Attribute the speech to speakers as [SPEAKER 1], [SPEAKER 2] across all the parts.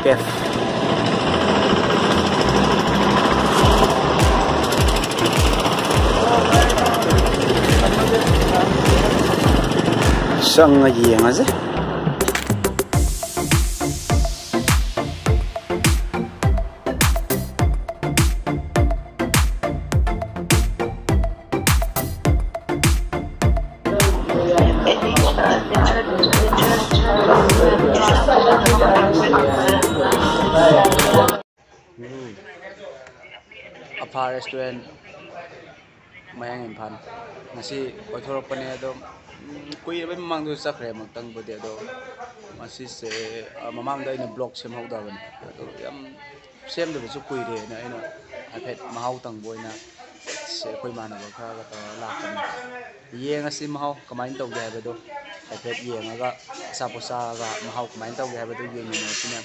[SPEAKER 1] Cave. Sang yeng aja. Apa restoran Mayang Impan ngasi koithorokpane ado kuirbe mamang do sakre mangtang bode ado masi se mamang da ina blog semhogdabane ado yam semdabsu kuire na ina hafet mahau tang boina se koi manaba khara ga lakani yengasi mahau kamain tawge habado hafet yengaga saposa ga mahau kamain tawge habado yengina sina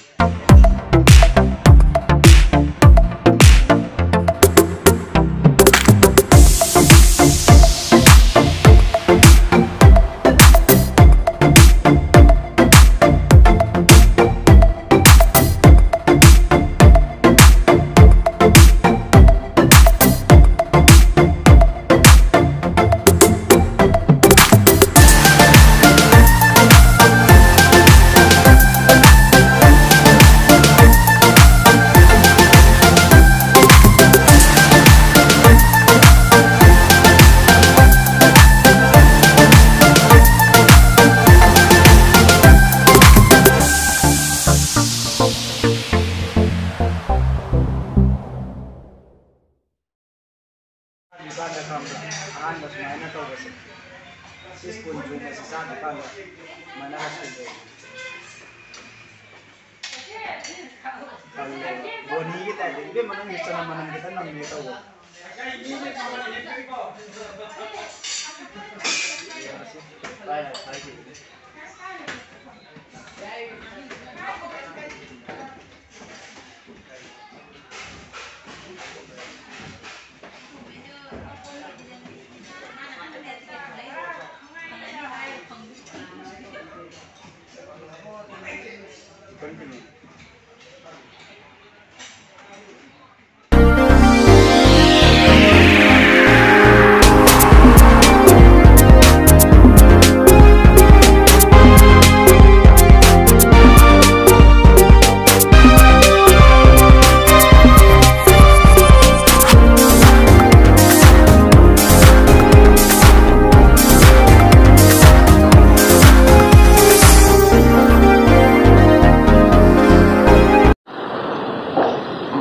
[SPEAKER 1] Boni kita jadi manang bisa manang kita nang kita tahu.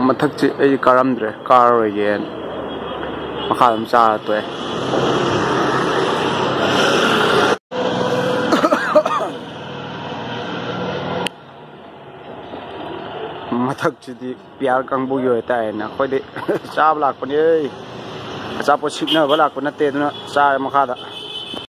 [SPEAKER 1] Mathak ay karamdre car again makalam sa to eh mathak chidi pyar kang bu yo ta na khoi de chab lak pani ei acha po sikna ba lak pa na te na sa makha da